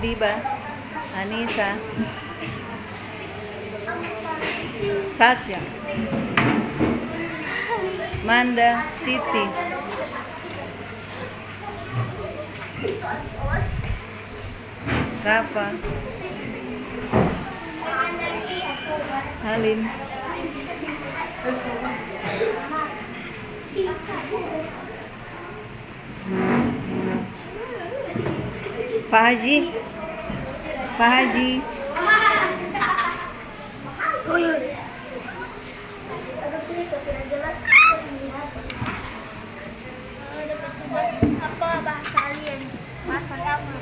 Biba, Anissa, Sasha, Manda, Siti, Rafa, Halim, Pak Haji, Pak Haji, apa bahasa alien, bahasa lama.